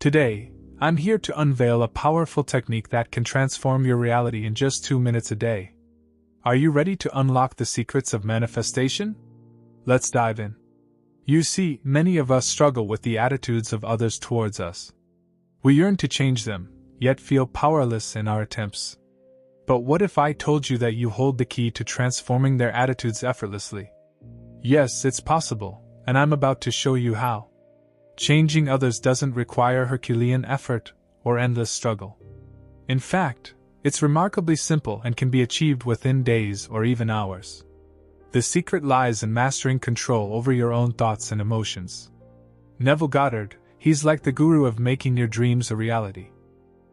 Today, I'm here to unveil a powerful technique that can transform your reality in just 2 minutes a day. Are you ready to unlock the secrets of manifestation? Let's dive in. You see, many of us struggle with the attitudes of others towards us. We yearn to change them, yet feel powerless in our attempts. But what if I told you that you hold the key to transforming their attitudes effortlessly? Yes, it's possible, and I'm about to show you how. Changing others doesn't require Herculean effort or endless struggle. In fact, it's remarkably simple and can be achieved within days or even hours. The secret lies in mastering control over your own thoughts and emotions. Neville Goddard, he's like the guru of making your dreams a reality.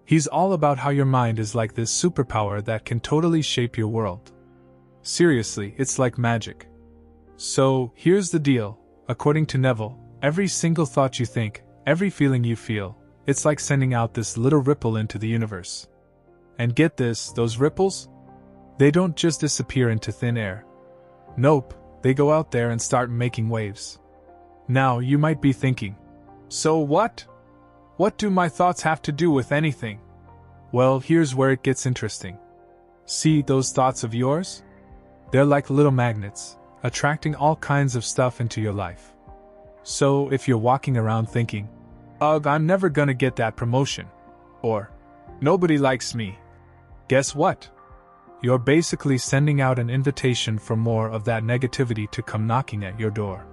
He's all about how your mind is like this superpower that can totally shape your world. Seriously, it's like magic. So, here's the deal. According to Neville, every single thought you think, every feeling you feel, it's like sending out this little ripple into the universe. And get this, those ripples? They don't just disappear into thin air. Nope, they go out there and start making waves. Now, you might be thinking, so what? What do my thoughts have to do with anything? Well, here's where it gets interesting. See those thoughts of yours? They're like little magnets, attracting all kinds of stuff into your life. So, if you're walking around thinking, ugh, I'm never gonna get that promotion, or nobody likes me, guess what? You're basically sending out an invitation for more of that negativity to come knocking at your door.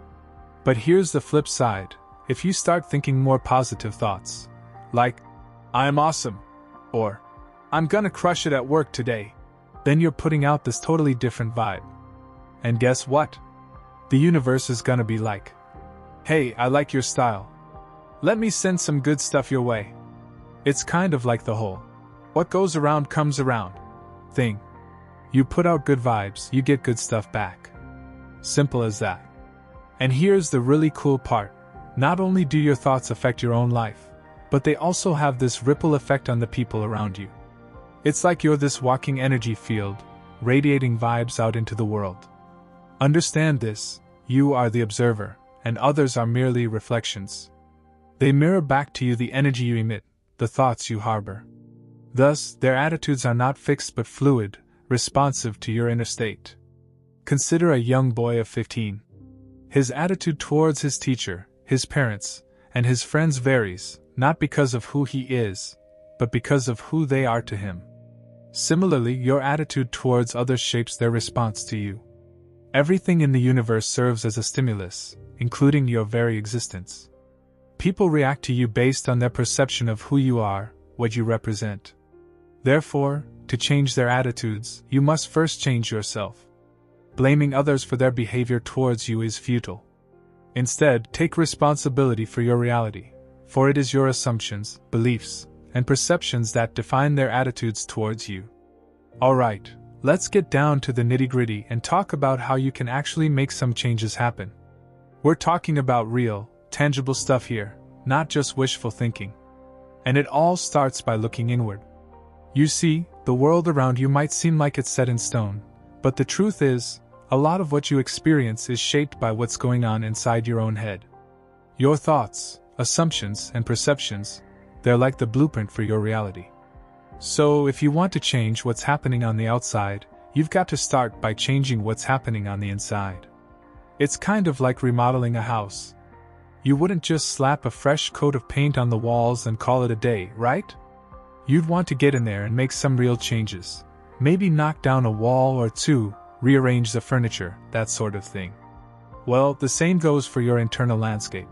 But here's the flip side. If you start thinking more positive thoughts, like, I'm awesome, or I'm gonna crush it at work today, then you're putting out this totally different vibe. And guess what? The universe is gonna be like, hey, I like your style. Let me send some good stuff your way. It's kind of like the whole, what goes around comes around thing. You put out good vibes, you get good stuff back. Simple as that. And here's the really cool part. Not only do your thoughts affect your own life, but they also have this ripple effect on the people around you. It's like you're this walking energy field, radiating vibes out into the world. Understand this, you are the observer, and others are merely reflections. They mirror back to you the energy you emit, the thoughts you harbor. Thus, their attitudes are not fixed but fluid, responsive to your inner state. Consider a young boy of 15. His attitude towards his teacher, his parents, and his friends varies, not because of who he is, but because of who they are to him. Similarly, your attitude towards others shapes their response to you. Everything in the universe serves as a stimulus, including your very existence. People react to you based on their perception of who you are, what you represent. Therefore, to change their attitudes, you must first change yourself. Blaming others for their behavior towards you is futile. Instead, take responsibility for your reality, for it is your assumptions, beliefs, and perceptions that define their attitudes towards you. Alright, let's get down to the nitty-gritty and talk about how you can actually make some changes happen. We're talking about real, tangible stuff here, not just wishful thinking. And it all starts by looking inward. You see, the world around you might seem like it's set in stone, but the truth is, a lot of what you experience is shaped by what's going on inside your own head. Your thoughts, assumptions, and perceptions, they're like the blueprint for your reality. So, if you want to change what's happening on the outside, you've got to start by changing what's happening on the inside. It's kind of like remodeling a house. You wouldn't just slap a fresh coat of paint on the walls and call it a day, right? You'd want to get in there and make some real changes. Maybe knock down a wall or two, rearrange the furniture, that sort of thing. Well, the same goes for your internal landscape.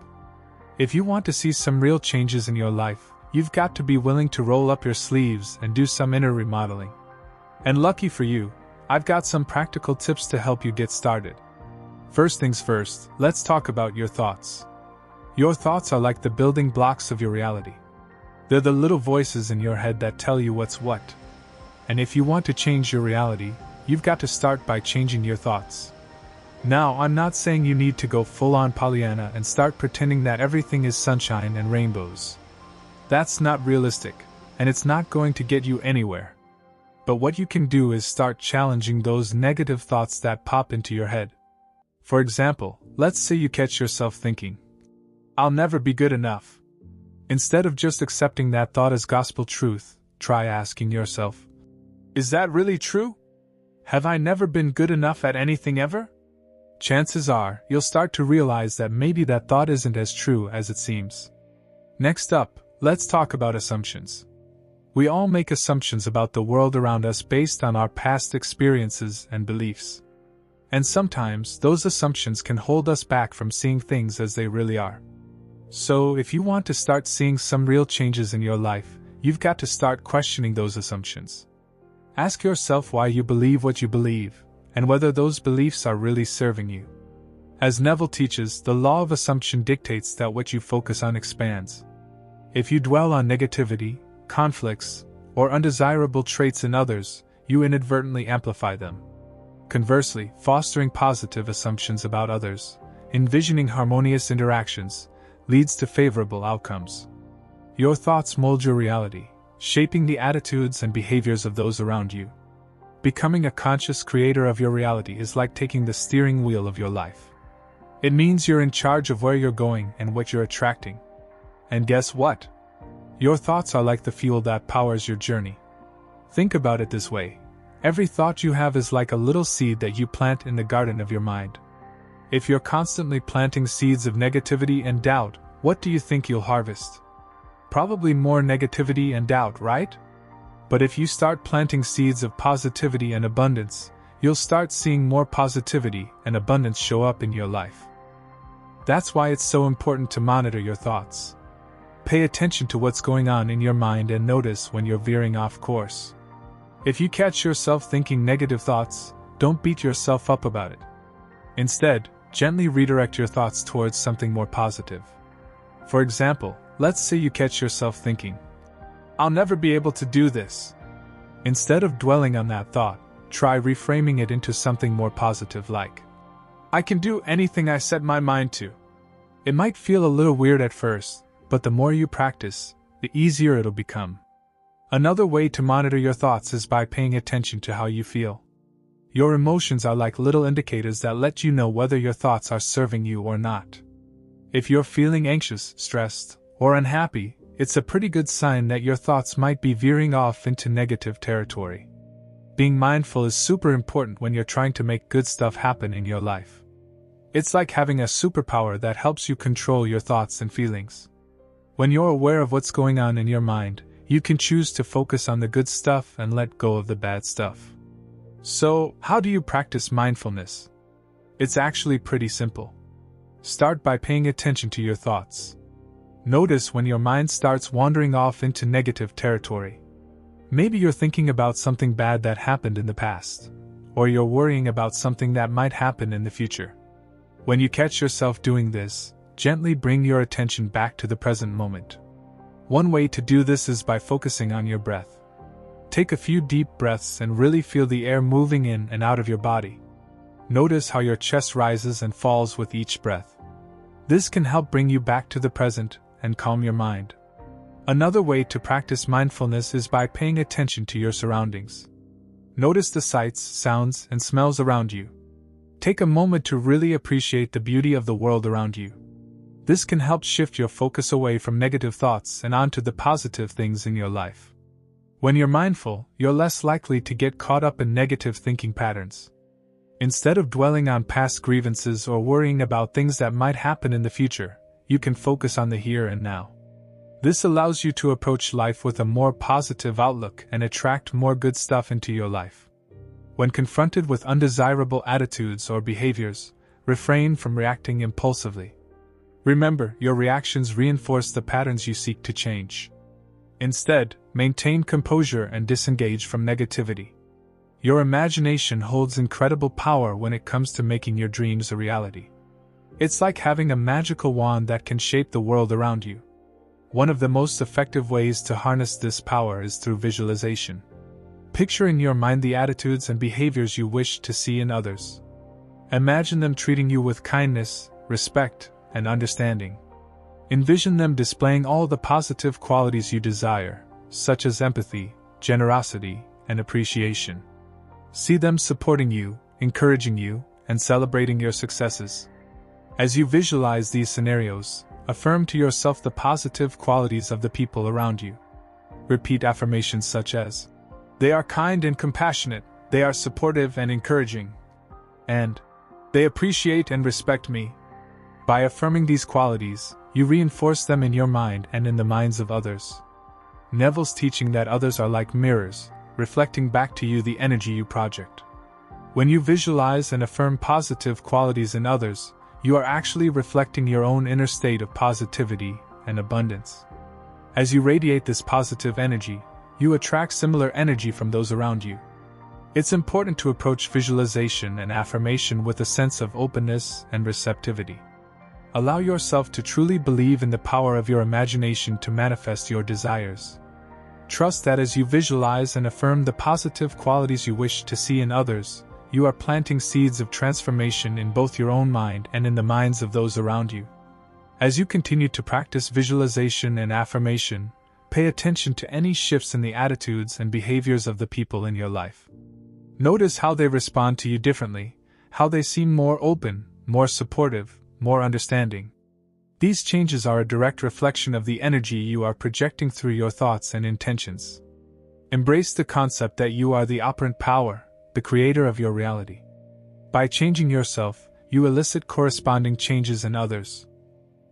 If you want to see some real changes in your life, you've got to be willing to roll up your sleeves and do some inner remodeling. And lucky for you, I've got some practical tips to help you get started. First things first, let's talk about your thoughts. Your thoughts are like the building blocks of your reality. They're the little voices in your head that tell you what's what. And if you want to change your reality, you've got to start by changing your thoughts. Now, I'm not saying you need to go full-on Pollyanna and start pretending that everything is sunshine and rainbows. That's not realistic, and it's not going to get you anywhere. But what you can do is start challenging those negative thoughts that pop into your head. For example, let's say you catch yourself thinking, I'll never be good enough. Instead of just accepting that thought as gospel truth, try asking yourself, is that really true? Have I never been good enough at anything ever? Chances are, you'll start to realize that maybe that thought isn't as true as it seems. Next up, let's talk about assumptions. We all make assumptions about the world around us based on our past experiences and beliefs. And sometimes, those assumptions can hold us back from seeing things as they really are. So, if you want to start seeing some real changes in your life, you've got to start questioning those assumptions. Ask yourself why you believe what you believe, and whether those beliefs are really serving you. As Neville teaches, the law of assumption dictates that what you focus on expands. If you dwell on negativity, conflicts, or undesirable traits in others, you inadvertently amplify them. Conversely, fostering positive assumptions about others, envisioning harmonious interactions, leads to favorable outcomes. Your thoughts mold your reality, shaping the attitudes and behaviors of those around you. Becoming a conscious creator of your reality is like taking the steering wheel of your life. It means you're in charge of where you're going and what you're attracting. And guess what? Your thoughts are like the fuel that powers your journey. Think about it this way. Every thought you have is like a little seed that you plant in the garden of your mind. If you're constantly planting seeds of negativity and doubt, what do you think you'll harvest? Probably more negativity and doubt, right? But if you start planting seeds of positivity and abundance, you'll start seeing more positivity and abundance show up in your life. That's why it's so important to monitor your thoughts. Pay attention to what's going on in your mind and notice when you're veering off course. If you catch yourself thinking negative thoughts, don't beat yourself up about it. Instead, gently redirect your thoughts towards something more positive. For example, let's say you catch yourself thinking, I'll never be able to do this. Instead of dwelling on that thought, try reframing it into something more positive like, I can do anything I set my mind to. It might feel a little weird at first, but the more you practice, the easier it'll become. Another way to monitor your thoughts is by paying attention to how you feel. Your emotions are like little indicators that let you know whether your thoughts are serving you or not. If you're feeling anxious, stressed, or unhappy, it's a pretty good sign that your thoughts might be veering off into negative territory. Being mindful is super important when you're trying to make good stuff happen in your life. It's like having a superpower that helps you control your thoughts and feelings. When you're aware of what's going on in your mind, you can choose to focus on the good stuff and let go of the bad stuff. So, how do you practice mindfulness? It's actually pretty simple. Start by paying attention to your thoughts. Notice when your mind starts wandering off into negative territory. Maybe you're thinking about something bad that happened in the past, or you're worrying about something that might happen in the future. When you catch yourself doing this, gently bring your attention back to the present moment. One way to do this is by focusing on your breath. Take a few deep breaths and really feel the air moving in and out of your body. Notice how your chest rises and falls with each breath. This can help bring you back to the present and calm your mind. Another way to practice mindfulness is by paying attention to your surroundings. Notice the sights, sounds, and smells around you. Take a moment to really appreciate the beauty of the world around you. This can help shift your focus away from negative thoughts and onto the positive things in your life. When you're mindful, you're less likely to get caught up in negative thinking patterns. Instead of dwelling on past grievances or worrying about things that might happen in the future, you can focus on the here and now. This allows you to approach life with a more positive outlook and attract more good stuff into your life. When confronted with undesirable attitudes or behaviors, refrain from reacting impulsively. Remember, your reactions reinforce the patterns you seek to change. Instead, maintain composure and disengage from negativity. Your imagination holds incredible power when it comes to making your dreams a reality. It's like having a magical wand that can shape the world around you. One of the most effective ways to harness this power is through visualization. Picture in your mind the attitudes and behaviors you wish to see in others. Imagine them treating you with kindness, respect, and understanding. Envision them displaying all the positive qualities you desire, such as empathy, generosity, and appreciation. See them supporting you, encouraging you, and celebrating your successes. As you visualize these scenarios, Affirm to yourself the positive qualities of the people around you. Repeat affirmations such as, "They are kind and compassionate, they are supportive and encouraging," and "They appreciate and respect me." By affirming these qualities, you reinforce them in your mind and in the minds of others. Neville's teaching that others are like mirrors, reflecting back to you the energy you project. When you visualize and affirm positive qualities in others, you are actually reflecting your own inner state of positivity and abundance. As you radiate this positive energy, you attract similar energy from those around you. It's important to approach visualization and affirmation with a sense of openness and receptivity. Allow yourself to truly believe in the power of your imagination to manifest your desires. Trust that as you visualize and affirm the positive qualities you wish to see in others, you are planting seeds of transformation in both your own mind and in the minds of those around you. As you continue to practice visualization and affirmation, pay attention to any shifts in the attitudes and behaviors of the people in your life. Notice how they respond to you differently, how they seem more open, more supportive, more understanding. These changes are a direct reflection of the energy you are projecting through your thoughts and intentions. Embrace the concept that you are the operant power, the creator of your reality. By changing yourself, you elicit corresponding changes in others.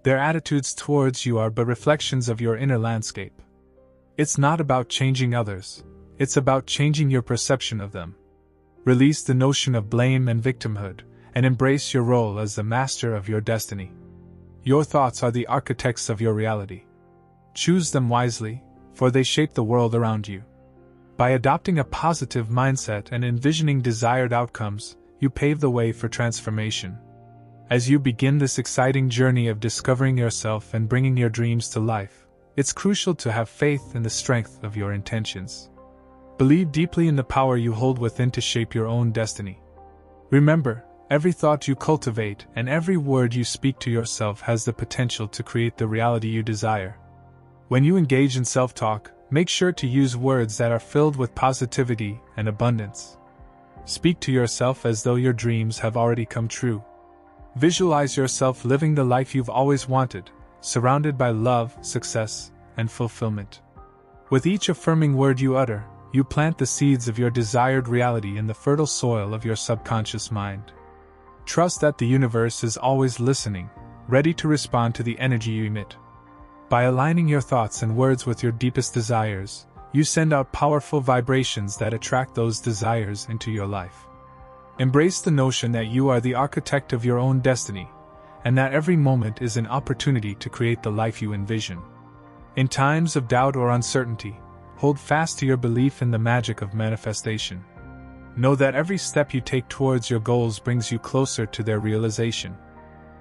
Their attitudes towards you are but reflections of your inner landscape. It's not about changing others, it's about changing your perception of them. Release the notion of blame and victimhood, and embrace your role as the master of your destiny. Your thoughts are the architects of your reality. Choose them wisely, for they shape the world around you. By adopting a positive mindset and envisioning desired outcomes, you pave the way for transformation. As you begin this exciting journey of discovering yourself and bringing your dreams to life, it's crucial to have faith in the strength of your intentions. Believe deeply in the power you hold within to shape your own destiny. Remember, every thought you cultivate and every word you speak to yourself has the potential to create the reality you desire. When you engage in self-talk, make sure to use words that are filled with positivity and abundance. Speak to yourself as though your dreams have already come true. Visualize yourself living the life you've always wanted, surrounded by love, success, and fulfillment. With each affirming word you utter, you plant the seeds of your desired reality in the fertile soil of your subconscious mind. Trust that the universe is always listening, ready to respond to the energy you emit. By aligning your thoughts and words with your deepest desires, you send out powerful vibrations that attract those desires into your life. Embrace the notion that you are the architect of your own destiny, and that every moment is an opportunity to create the life you envision. In times of doubt or uncertainty, hold fast to your belief in the magic of manifestation. Know that every step you take towards your goals brings you closer to their realization.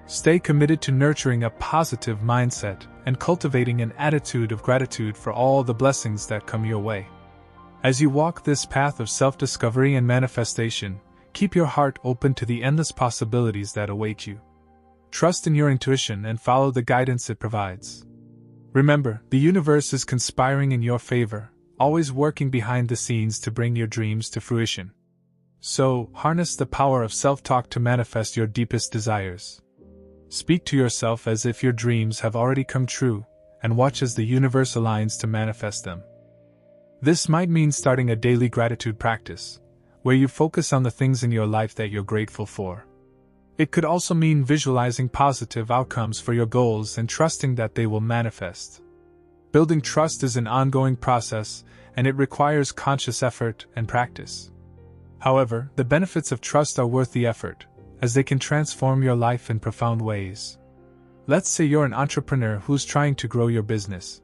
Stay committed to nurturing a positive mindset and cultivating an attitude of gratitude for all the blessings that come your way. As you walk this path of self-discovery and manifestation, keep your heart open to the endless possibilities that await you. Trust in your intuition and follow the guidance it provides. Remember, the universe is conspiring in your favor, always working behind the scenes to bring your dreams to fruition. So, harness the power of self-talk to manifest your deepest desires. Speak to yourself as if your dreams have already come true, and watch as the universe aligns to manifest them. This might mean starting a daily gratitude practice, where you focus on the things in your life that you're grateful for. It could also mean visualizing positive outcomes for your goals and trusting that they will manifest. Building trust is an ongoing process, and it requires conscious effort and practice. However, the benefits of trust are worth the effort, as they can transform your life in profound ways. Let's say you're an entrepreneur who's trying to grow your business.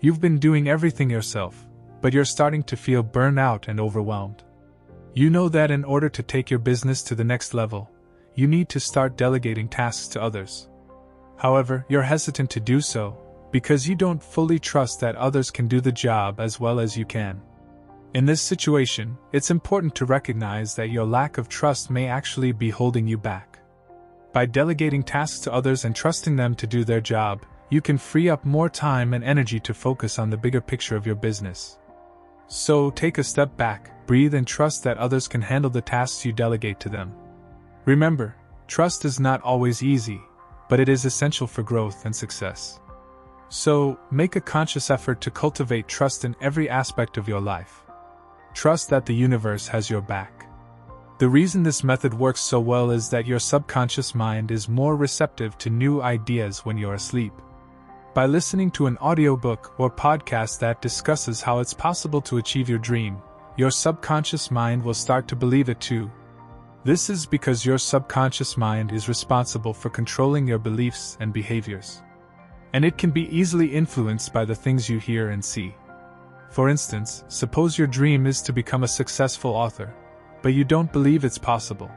You've been doing everything yourself, but you're starting to feel burned out and overwhelmed. You know that in order to take your business to the next level, you need to start delegating tasks to others. However, you're hesitant to do so, because you don't fully trust that others can do the job as well as you can. In this situation, it's important to recognize that your lack of trust may actually be holding you back. By delegating tasks to others and trusting them to do their job, you can free up more time and energy to focus on the bigger picture of your business. So, take a step back, breathe, and trust that others can handle the tasks you delegate to them. Remember, trust is not always easy, but but it is essential for growth and success. So, make a conscious effort to cultivate trust in every aspect of your life. Trust that the universe has your back. The reason this method works so well is that your subconscious mind is more receptive to new ideas when you're asleep. By listening to an audiobook or podcast that discusses how it's possible to achieve your dream, your subconscious mind will start to believe it too. This is because your subconscious mind is responsible for controlling your beliefs and behaviors. And it can be easily influenced by the things you hear and see. For instance, suppose your dream is to become a successful author, but you don't believe it's possible.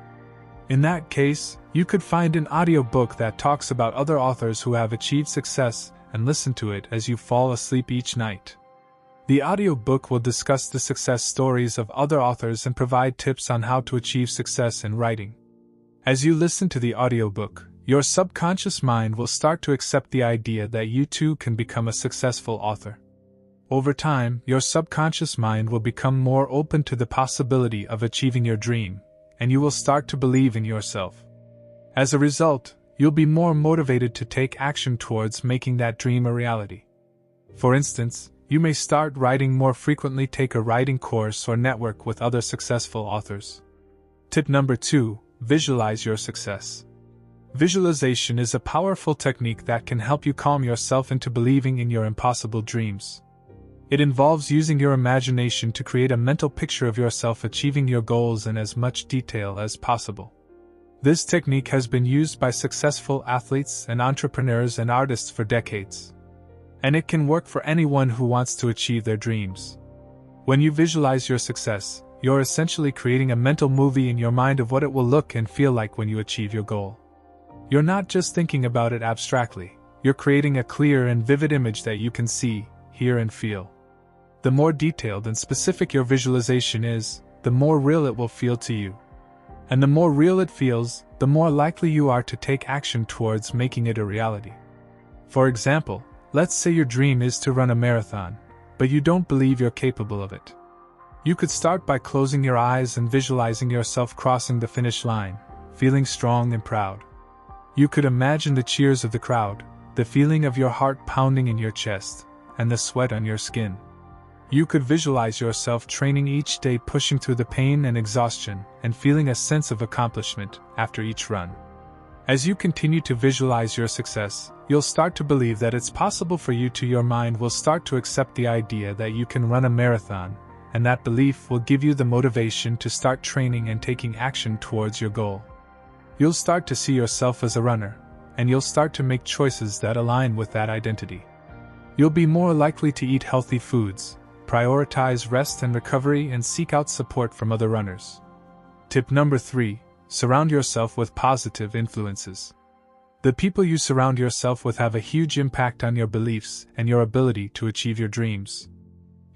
In that case, you could find an audiobook that talks about other authors who have achieved success and listen to it as you fall asleep each night. The audiobook will discuss the success stories of other authors and provide tips on how to achieve success in writing. As you listen to the audiobook, your subconscious mind will start to accept the idea that you too can become a successful author. Over time, your subconscious mind will become more open to the possibility of achieving your dream, and you will start to believe in yourself. As a result, you'll be more motivated to take action towards making that dream a reality. For instance, you may start writing more frequently, take a writing course, or network with other successful authors. Tip number 2: visualize your success. Visualization is a powerful technique that can help you calm yourself into believing in your impossible dreams. It involves using your imagination to create a mental picture of yourself achieving your goals in as much detail as possible. This technique has been used by successful athletes and entrepreneurs and artists for decades. And it can work for anyone who wants to achieve their dreams. When you visualize your success, you're essentially creating a mental movie in your mind of what it will look and feel like when you achieve your goal. You're not just thinking about it abstractly, you're creating a clear and vivid image that you can see, hear, and feel. The more detailed and specific your visualization is, the more real it will feel to you. And the more real it feels, the more likely you are to take action towards making it a reality. For example, let's say your dream is to run a marathon, but you don't believe you're capable of it. You could start by closing your eyes and visualizing yourself crossing the finish line, feeling strong and proud. You could imagine the cheers of the crowd, the feeling of your heart pounding in your chest, and the sweat on your skin. You could visualize yourself training each day, pushing through the pain and exhaustion, and feeling a sense of accomplishment after each run. As you continue to visualize your success, you'll start to believe that it's possible for you to. Your mind will start to accept the idea that you can run a marathon, and that belief will give you the motivation to start training and taking action towards your goal. You'll start to see yourself as a runner, and you'll start to make choices that align with that identity. You'll be more likely to eat healthy foods, prioritize rest and recovery, and seek out support from other runners. Tip number 3: surround yourself with positive influences. The people you surround yourself with have a huge impact on your beliefs and your ability to achieve your dreams.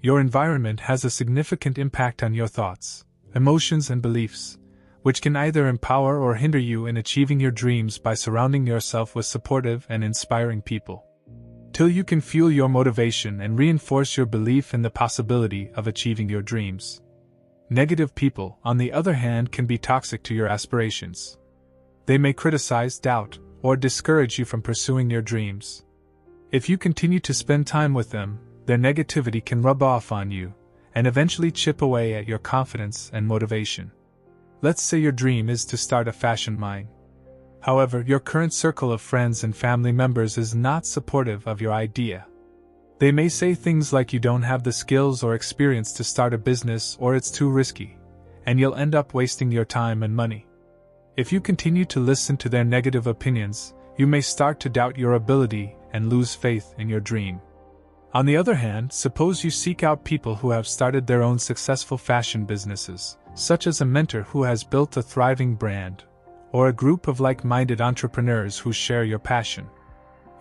Your environment has a significant impact on your thoughts, emotions, and beliefs, which can either empower or hinder you in achieving your dreams. By surrounding yourself with supportive and inspiring people, till you can fuel your motivation and reinforce your belief in the possibility of achieving your dreams. Negative people, on the other hand, can be toxic to your aspirations. They may criticize, doubt, or discourage you from pursuing your dreams. If you continue to spend time with them, their negativity can rub off on you, and eventually chip away at your confidence and motivation. Let's say your dream is to start a fashion line. However, your current circle of friends and family members is not supportive of your idea. They may say things like you don't have the skills or experience to start a business, or it's too risky, and you'll end up wasting your time and money. If you continue to listen to their negative opinions, you may start to doubt your ability and lose faith in your dream. On the other hand, suppose you seek out people who have started their own successful fashion businesses, such as a mentor who has built a thriving brand, or a group of like-minded entrepreneurs who share your passion.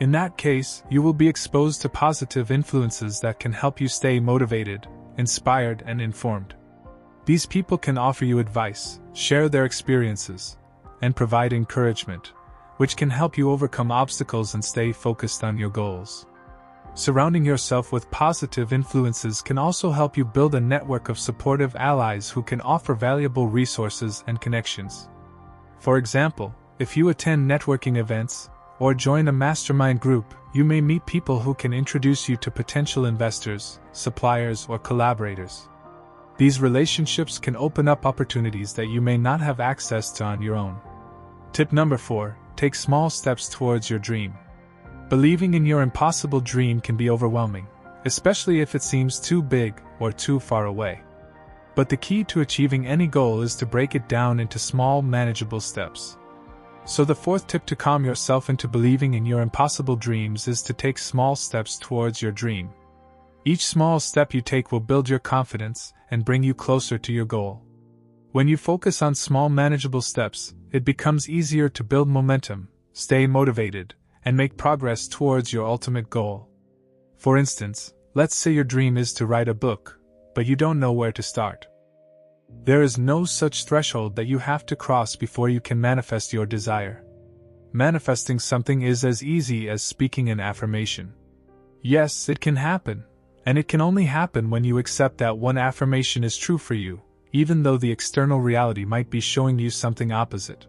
In that case, you will be exposed to positive influences that can help you stay motivated, inspired, and informed. These people can offer you advice, share their experiences, and provide encouragement, which can help you overcome obstacles and stay focused on your goals. Surrounding yourself with positive influences can also help you build a network of supportive allies who can offer valuable resources and connections. For example, if you attend networking events, or join a mastermind group, you may meet people who can introduce you to potential investors, suppliers, or collaborators. These relationships can open up opportunities that you may not have access to on your own. Tip number 4, take small steps towards your dream. Believing in your impossible dream can be overwhelming, especially if it seems too big or too far away. But the key to achieving any goal is to break it down into small, manageable steps. So the 4th tip to calm yourself into believing in your impossible dreams is to take small steps towards your dream. Each small step you take will build your confidence and bring you closer to your goal. When you focus on small, manageable steps, it becomes easier to build momentum, stay motivated, and make progress towards your ultimate goal. For instance, let's say your dream is to write a book, but you don't know where to start. There is no such threshold that you have to cross before you can manifest your desire. Manifesting something is as easy as speaking an affirmation. Yes, it can happen, and it can only happen when you accept that one affirmation is true for you, even though the external reality might be showing you something opposite.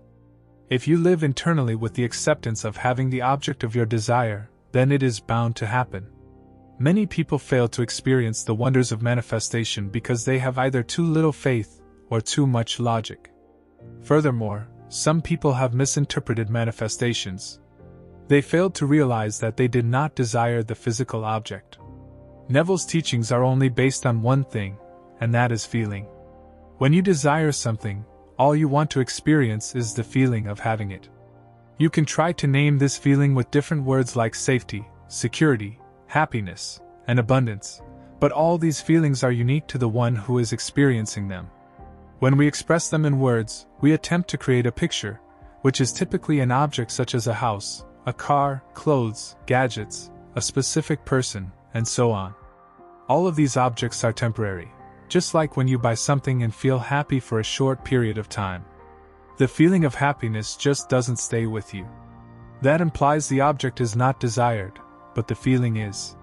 If you live internally with the acceptance of having the object of your desire, then it is bound to happen. Many people fail to experience the wonders of manifestation because they have either too little faith or too much logic. Furthermore, some people have misinterpreted manifestations. They failed to realize that they did not desire the physical object. Neville's teachings are only based on one thing, and that is feeling. When you desire something, all you want to experience is the feeling of having it. You can try to name this feeling with different words like safety, security, happiness, and abundance, but all these feelings are unique to the one who is experiencing them. When we express them in words, we attempt to create a picture, which is typically an object such as a house, a car, clothes, gadgets, a specific person, and so on. All of these objects are temporary, just like when you buy something and feel happy for a short period of time. The feeling of happiness just doesn't stay with you. That implies the object is not desired, but the feeling is.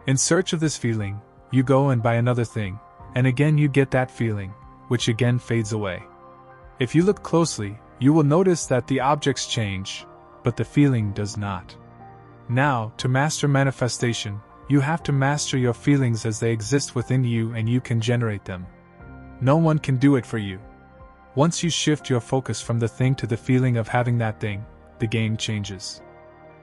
In search of this feeling, you go and buy another thing, and again you get that feeling, which again fades away. If you look closely, you will notice that the objects change, but the feeling does not. Now, to master manifestation, you have to master your feelings as they exist within you, and you can generate them. No one can do it for you. Once you shift your focus from the thing to the feeling of having that thing, the game changes.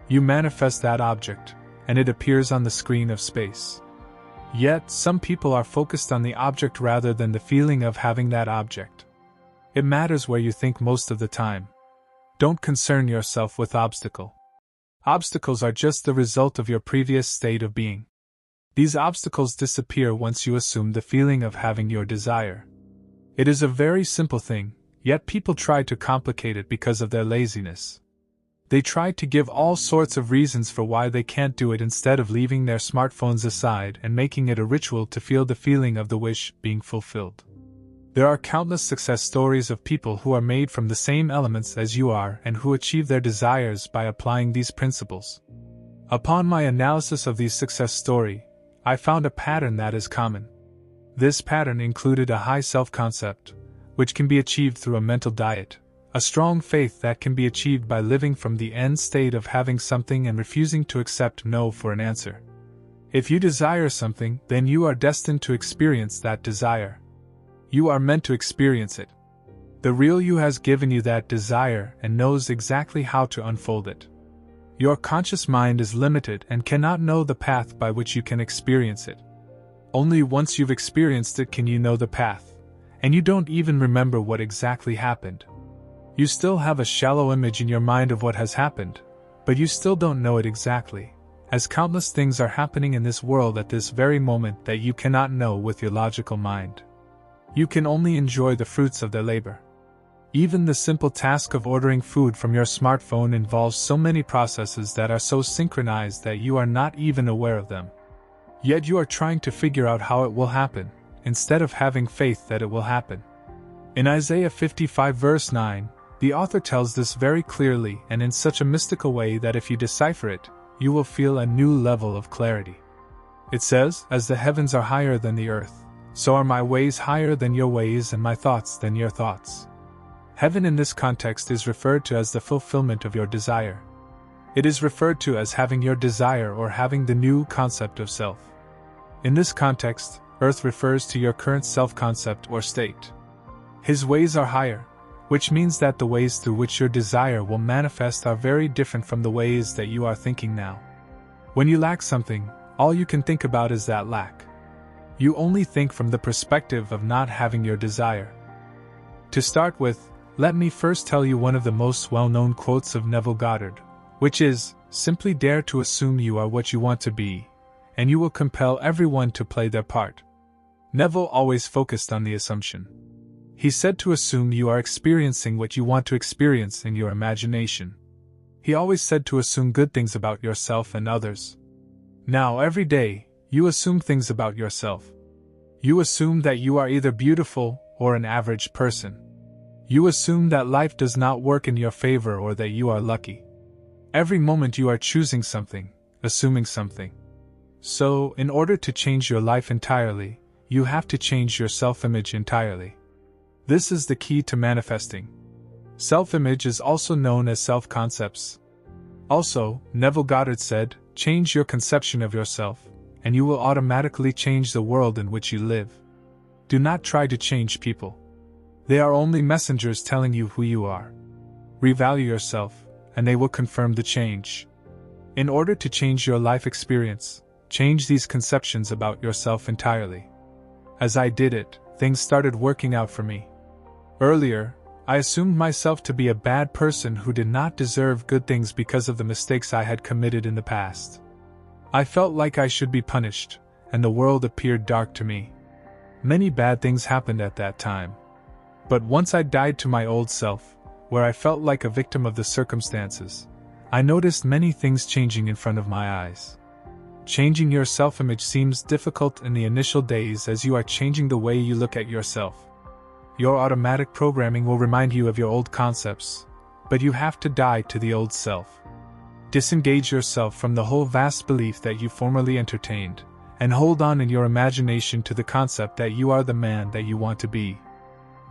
You manifest that object, and it appears on the screen of space. Yet, some people are focused on the object rather than the feeling of having that object. It matters where you think most of the time. Don't concern yourself with obstacle. Obstacles are just the result of your previous state of being. These obstacles disappear once you assume the feeling of having your desire. It is a very simple thing, yet people try to complicate it because of their laziness. They try to give all sorts of reasons for why they can't do it instead of leaving their smartphones aside and making it a ritual to feel the feeling of the wish being fulfilled. There are countless success stories of people who are made from the same elements as you are and who achieve their desires by applying these principles. Upon my analysis of these success stories, I found a pattern that is common. This pattern included a high self-concept, which can be achieved through a mental diet, a strong faith that can be achieved by living from the end state of having something and refusing to accept no for an answer. If you desire something, then you are destined to experience that desire. You are meant to experience it. The real you has given you that desire and knows exactly how to unfold it. Your conscious mind is limited and cannot know the path by which you can experience it. Only once you've experienced it can you know the path, and you don't even remember what exactly happened. You still have a shallow image in your mind of what has happened, but you still don't know it exactly, as countless things are happening in this world at this very moment that you cannot know with your logical mind. You can only enjoy the fruits of their labor. Even the simple task of ordering food from your smartphone involves so many processes that are so synchronized that you are not even aware of them. Yet you are trying to figure out how it will happen, instead of having faith that it will happen. In Isaiah 55 verse 9, the author tells this very clearly and in such a mystical way that if you decipher it, you will feel a new level of clarity. It says, "As the heavens are higher than the earth, so are my ways higher than your ways and my thoughts than your thoughts." Heaven in this context is referred to as the fulfillment of your desire. It is referred to as having your desire or having the new concept of self. In this context, earth refers to your current self-concept or state. His ways are higher, which means that the ways through which your desire will manifest are very different from the ways that you are thinking now. When you lack something, all you can think about is that lack. You only think from the perspective of not having your desire. To start with, let me first tell you one of the most well-known quotes of Neville Goddard, which is, "Simply dare to assume you are what you want to be, and you will compel everyone to play their part." Neville always focused on the assumption. He said to assume you are experiencing what you want to experience in your imagination. He always said to assume good things about yourself and others. Now every day, you assume things about yourself. You assume that you are either beautiful or an average person. You assume that life does not work in your favor or that you are lucky. Every moment you are choosing something, assuming something. So, in order to change your life entirely, you have to change your self-image entirely. This is the key to manifesting. Self-image is also known as self-concepts. Also, Neville Goddard said, "Change your conception of yourself, and you will automatically change the world in which you live." Do not try to change people. They are only messengers telling you who you are. Revalue yourself, and they will confirm the change. In order to change your life experience, change these conceptions about yourself entirely. As I did it, things started working out for me. Earlier, I assumed myself to be a bad person who did not deserve good things because of the mistakes I had committed in the past. I felt like I should be punished, and the world appeared dark to me. Many bad things happened at that time. But once I died to my old self, where I felt like a victim of the circumstances, I noticed many things changing in front of my eyes. Changing your self-image seems difficult in the initial days as you are changing the way you look at yourself. Your automatic programming will remind you of your old concepts, but you have to die to the old self. Disengage yourself from the whole vast belief that you formerly entertained, and hold on in your imagination to the concept that you are the man that you want to be.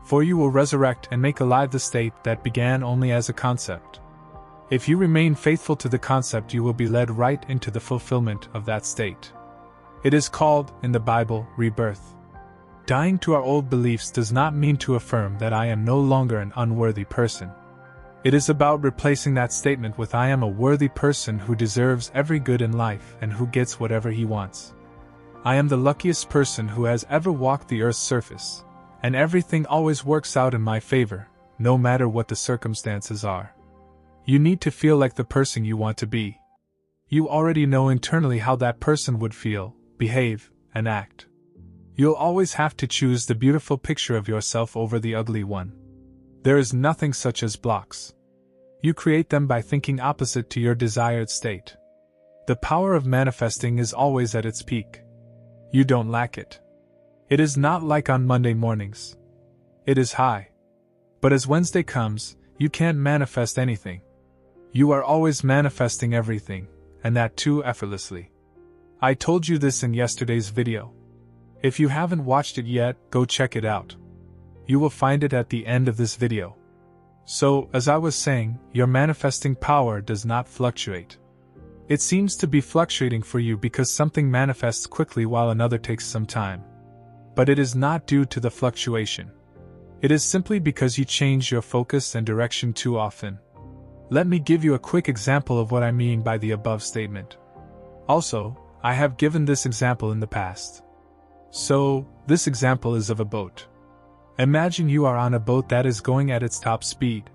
For you will resurrect and make alive the state that began only as a concept. If you remain faithful to the concept, you will be led right into the fulfillment of that state. It is called, in the Bible, rebirth. Dying to our old beliefs does not mean to affirm that I am no longer an unworthy person. It is about replacing that statement with I am a worthy person who deserves every good in life and who gets whatever he wants. I am the luckiest person who has ever walked the earth's surface, and everything always works out in my favor, no matter what the circumstances are. You need to feel like the person you want to be. You already know internally how that person would feel, behave, and act. You'll always have to choose the beautiful picture of yourself over the ugly one. There is nothing such as blocks. You create them by thinking opposite to your desired state. The power of manifesting is always at its peak. You don't lack it. It is not like on Monday mornings. It is high. But as Wednesday comes, you can't manifest anything. You are always manifesting everything, and that too effortlessly. I told you this in yesterday's video. If you haven't watched it yet, go check it out. You will find it at the end of this video. So, as I was saying, your manifesting power does not fluctuate. It seems to be fluctuating for you because something manifests quickly while another takes some time. But it is not due to the fluctuation. It is simply because you change your focus and direction too often. Let me give you a quick example of what I mean by the above statement. Also, I have given this example in the past. So, this example is of a boat. Imagine you are on a boat that is going at its top speed.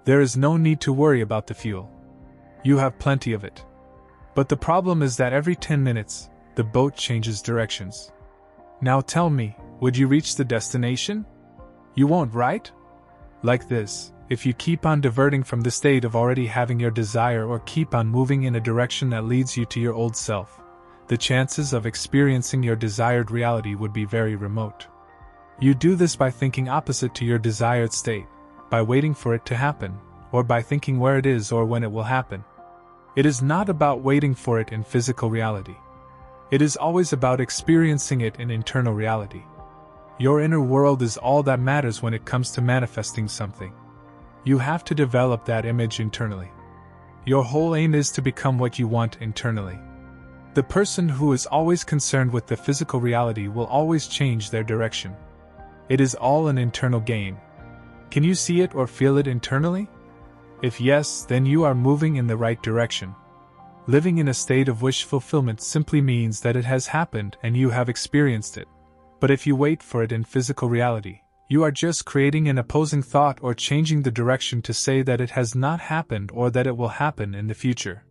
There is no need to worry about the fuel. You have plenty of it. But the problem is that every 10 minutes, the boat changes directions. Now tell me, would you reach the destination? You won't, right? Like this, if you keep on diverting from the state of already having your desire or keep on moving in a direction that leads you to your old self, the chances of experiencing your desired reality would be very remote. You do this by thinking opposite to your desired state, by waiting for it to happen, or by thinking where it is or when it will happen. It is not about waiting for it in physical reality. It is always about experiencing it in internal reality. Your inner world is all that matters when it comes to manifesting something. You have to develop that image internally. Your whole aim is to become what you want internally. The person who is always concerned with the physical reality will always change their direction. It is all an internal game. Can you see it or feel it internally? If yes, then you are moving in the right direction. Living in a state of wish fulfillment simply means that it has happened and you have experienced it. But if you wait for it in physical reality, you are just creating an opposing thought or changing the direction to say that it has not happened or that it will happen in the future.